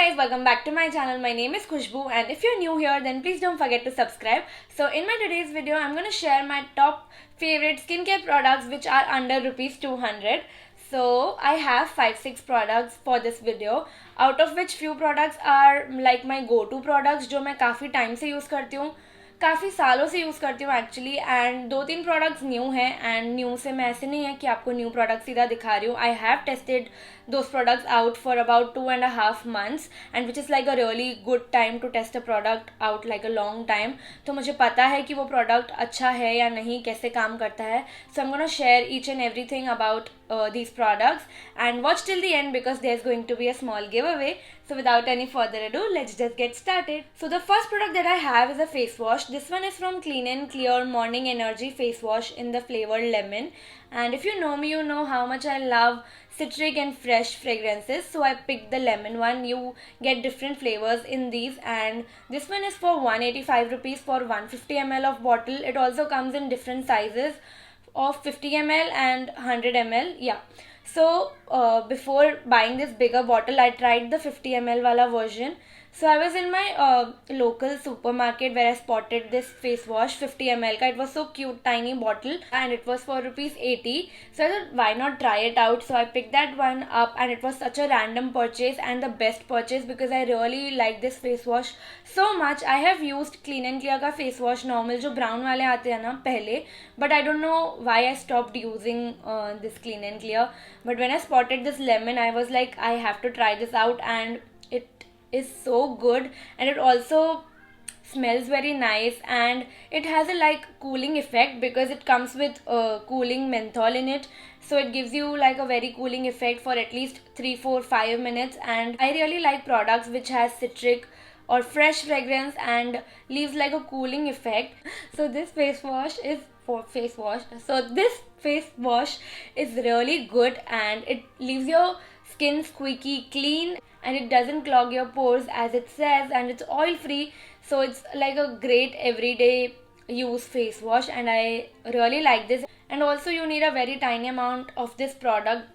guys, welcome back to my channel. My name is Khushbu, and if you're new here then please don't forget to subscribe. So in my today's video I'm going to share my top favorite skincare products which are under rupees 200. So I have 5-6 products for this video, out of which few products are like my go-to products जो मैं काफ़ी time से use करती हूँ, काफ़ी सालों से use करती हूँ एक्चुअली. एंड 2-3 प्रोडक्ट्स न्यू हैं. एंड न्यू से मैं ऐसे नहीं है कि आपको न्यू प्रोडक्ट सीधा दिखा रही हूँ. I have tested those products out for about 2.5 months, and which is like a really good time to test a product out, like a long time. तो मुझे पता है कि वो प्रोडक्ट अच्छा है या नहीं, कैसे काम करता है. So I'm gonna share each and everything about these products, and watch till the end because there's going to be a small giveaway. So without any further ado, let's just get started. So the first product that I have is a face wash. This one is from Clean and Clear Morning Energy Face Wash in the flavor lemon. And if you know me, you know how much I love citric and fresh fragrances, so I picked the lemon one. You get different flavors in these, and this one is for 185 rupees for 150 ml of bottle. It also comes in different sizes of 50 ml and 100 ml. Yeah. So before buying this bigger bottle, I tried the 50 ml wala version. So I was in my local supermarket where I spotted this face wash 50 ml ka. It was so cute, tiny bottle, and it was for rupees 80. So I thought why not try it out. So I picked that one up, and it was such a random purchase and the best purchase because I really like this face wash so much. I have used Clean and Clear का face wash normal जो brown वाले आते हैं ना पहले, but I don't know why I stopped using this Clean and Clear. But when I spotted this lemon, I was like, I have to try this out, and it is so good. And it also smells very nice, and it has a like cooling effect because it comes with cooling menthol in it, so it gives you like a very cooling effect for at least 3-4-5 minutes. And I really like products which has citric or fresh fragrance and leaves like a cooling effect. So this face wash is really good, and it leaves your skin squeaky clean, and it doesn't clog your pores as it says, and it's oil free. So it's like a great everyday use face wash, and I really like this. And also you need a very tiny amount of this product.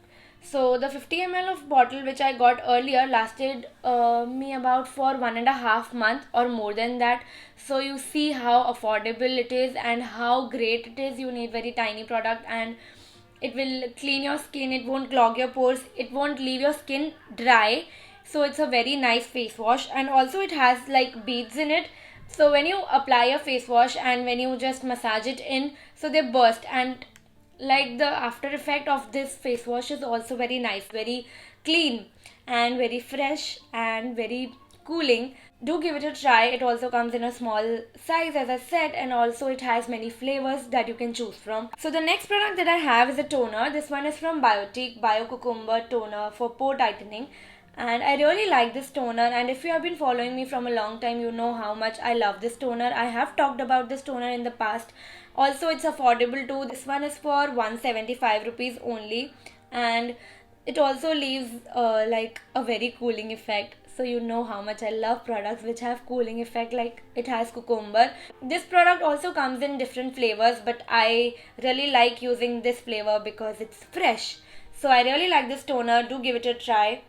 So the 50 ml of bottle which I got earlier lasted me about for 1.5 months or more than that. So you see how affordable it is and how great it is. You need very tiny product, and it will clean your skin, it won't clog your pores, it won't leave your skin dry. So it's a very nice face wash, and also it has like beads in it. So when you apply a face wash and when you just massage it in, so they burst, and like the after effect of this face wash is also very nice, very clean and very fresh and very cooling. Do give it a try. It also comes in a small size as I said, and also it has many flavors that you can choose from. So the next product that I have is a toner. This one is from Biotique Bio Cucumber Toner for pore tightening, and I really like this toner. And if you have been following me from a long time, you know how much I love this toner. I have talked about this toner in the past. Also it's affordable too. This one is for 175 rupees only, and it also leaves like a very cooling effect. So you know how much I love products which have cooling effect, like it has cucumber. This product also comes in different flavors, but I really like using this flavor because it's fresh. So I really like this toner. Do give it a try.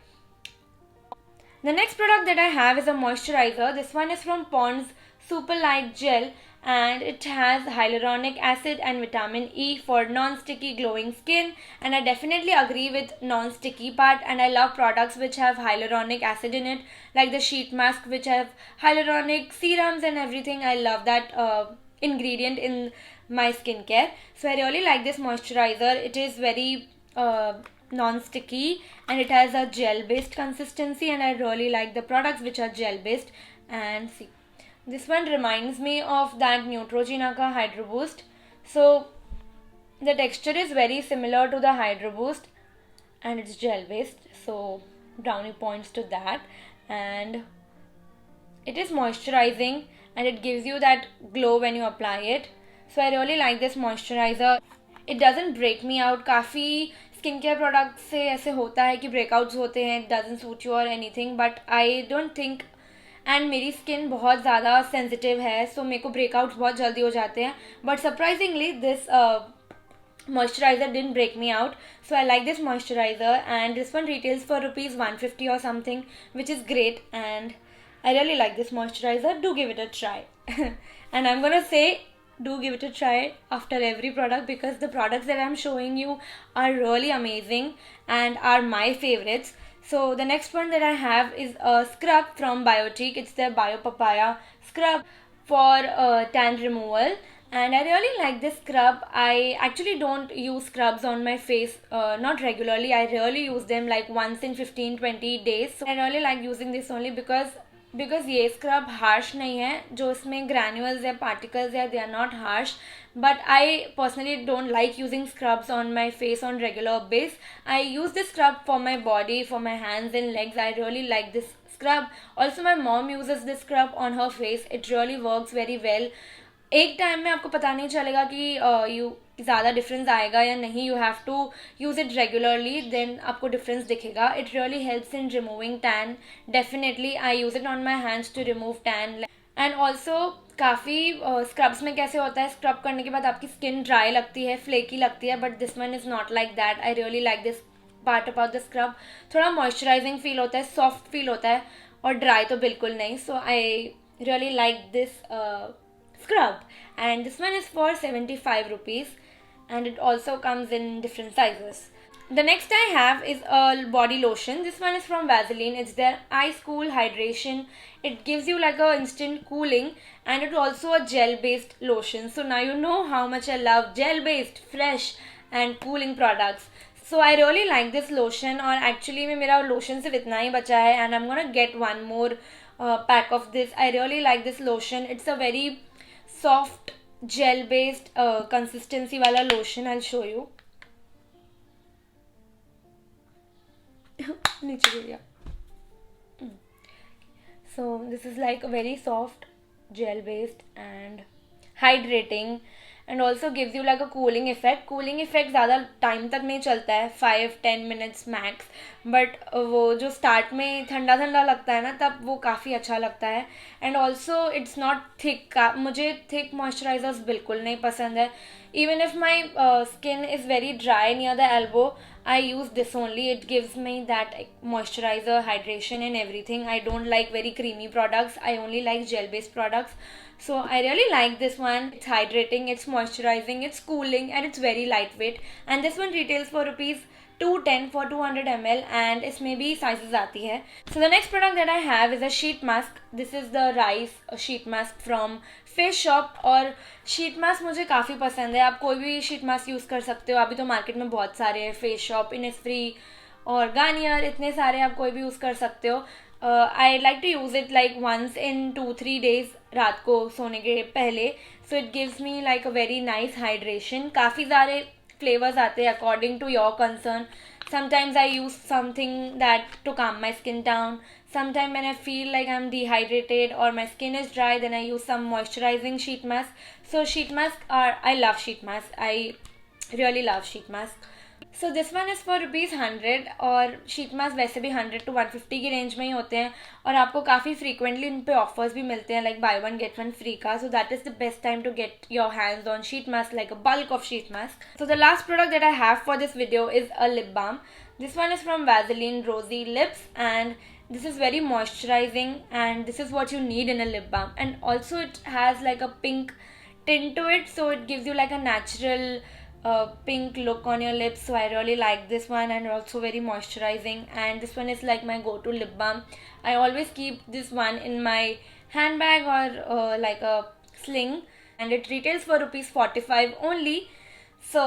The next product that I have is a moisturizer. This one is from Pond's Super Light Gel, and it has hyaluronic acid and vitamin E for non-sticky glowing skin. And I definitely agree with non-sticky part, and I love products which have hyaluronic acid in it, like the sheet mask which have hyaluronic serums and everything. I love that ingredient in my skincare. So I really like this moisturizer. It is very non-sticky, and it has a gel based consistency, and I really like the products which are gel based. And see, this one reminds me of that Neutrogena ka Hydro Boost. So the texture is very similar to the Hydro Boost, and it's gel based, so brownie points to that. And it is moisturizing, and it gives you that glow when you apply it. So I really like this moisturizer. It doesn't break me out. काफ़ी skin care product से ऐसे होता है कि breakouts होते हैं, doesn't suit you और anything, but I don't think. And मेरी स्किन बहुत ज़्यादा सेंसिटिव है, सो मेरे को ब्रेकआउट्स बहुत जल्दी हो जाते हैं. But surprisingly this moisturizer didn't break me out. So I like this moisturizer, and this one retails for rupees 150 or something, which is great. And I really like this moisturizer. Do give it a try. And I'm gonna say, do give it a try after every product, because the products that I'm showing you are really amazing and are my favorites. So the next one that I have is a scrub from Biotique. It's their Bio Papaya scrub for tan removal, and I really like this scrub. I actually don't use scrubs on my face, not regularly. I rarely use them, like once in 15-20 days. So I really like using this only because ये scrub harsh नहीं है. जो इसमें granules या particles है, they are not harsh. But I personally don't like using scrubs on my face on regular basis. I use this scrub for my body, for my hands and legs. I really like this scrub. Also my mom uses this scrub on her face. It really works very well. एक time में आपको पता नहीं चलेगा कि you ज़्यादा difference आएगा या नहीं. You have to use it regularly, then आपको डिफरेंस दिखेगा. It really helps in removing tan. Definitely I use it on my hands to remove tan. And also काफ़ी स्क्रब्स में कैसे होता है, स्क्रब करने के बाद आपकी स्किन ड्राई लगती है, फ्लेकी लगती है, but this one is not like that. I really like this part about the scrub. थोड़ा मॉइस्चराइजिंग फील होता है, सॉफ्ट फील होता है, और ड्राई तो बिल्कुल नहीं. So I really like this scrub, and this one is for 75 rupees, and it also comes in different sizes. The next I have is a body lotion. This one is from Vaseline. It's their Ice Cool Hydration. It gives you like a instant cooling, and it's also a gel based lotion. So now you know how much I love gel based, fresh and cooling products. So I really like this lotion, और actually में मेरा lotion सिर्फ इतना ही बचा है, and I'm gonna get one more pack of this. I really like this lotion. It's a very soft gel based consistency वाला lotion. I'll show you. नीचे गिर गया. So this is like a very soft gel based and hydrating, and also gives you like a cooling effect. Cooling effect ज़्यादा time तक नहीं चलता है, 5-10 minutes max, but वो जो स्टार्ट में ठंडा ठंडा लगता है ना, तब वो काफ़ी अच्छा लगता है. And also it's not thick. मुझे थिक मॉइस्चराइजर्स बिल्कुल नहीं पसंद है. Even if my skin is very dry near the elbow, I use this only. It gives me that moisturizer, hydration and everything. I don't like very creamy products. I only like gel based products. So I really like this one. It's hydrating, it's moisturizing, it's cooling, and it's very lightweight. And this one retails for rupees 210 for 200 ml, and इसमें भी sizes आती है. So the next product that I have is a sheet mask. This is the rice sheet mask from face shop. और sheet mask मुझे काफ़ी पसंद है. आप कोई भी शीट मास्क यूज़ कर सकते हो. अभी तो मार्केट में बहुत सारे हैं, फेस शॉप, इनिसफ्री और गार्नियर, इतने सारे आप कोई भी यूज़ कर सकते हो. I like to use it like once in 2-3 days रात को सोने के पहले. So it gives me like a very nice hydration. काफ़ी सारे फ्लेवर्स आते हैं according to your concern. Sometimes I use something that to calm my skin down. Sometimes when I feel like I'm dehydrated or my skin is dry, then I use some moisturizing sheet mask. So sheet masks are, I love sheet masks. I really love sheet masks. So this one is for ₹100, और sheet mask वैसे भी 100 to 150 की range में ही होते हैं, और आपको काफ़ी फ्रीक्वेंटली इन पे ऑफर्स भी मिलते हैं, like buy one get one free का. So that is the best time to get your hands on sheet mask, like a bulk of sheet mask. So the last product that I have for this video is a lip balm. This one is from Vaseline Rosy Lips, and this is very moisturizing, and this is what you need in a lip balm. And also it has like a pink tint to it, so it gives you like a natural pink look on your lips. So I really like this one, and also very moisturizing, and this one is like my go-to lip balm. I always keep this one in my handbag or like a sling, and it retails for ₹45 only. So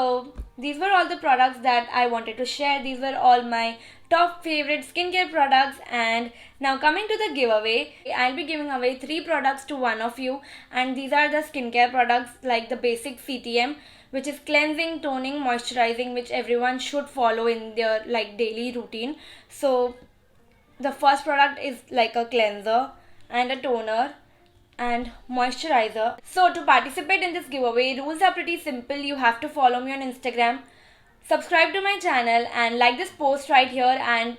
these were all the products that I wanted to share. These were all my top favorite skincare products. And now coming to the giveaway, I'll be giving away 3 products to one of you, and these are the skincare products like the basic CTM, which is cleansing, toning, moisturizing, which everyone should follow in their like daily routine. So the first product is like a cleanser and a toner and moisturizer. So to participate in this giveaway, rules are pretty simple. You have to follow me on Instagram, subscribe to my channel, and like this post right here, and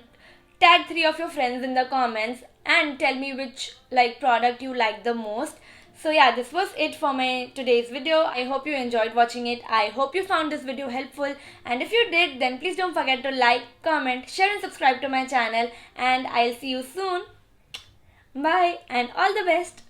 tag 3 of your friends in the comments and tell me which like product you like the most. So yeah, this was it for my today's video. I hope you enjoyed watching it. I hope you found this video helpful, and if you did, then please don't forget to like, comment, share and subscribe to my channel, and I'll see you soon. Bye and all the best.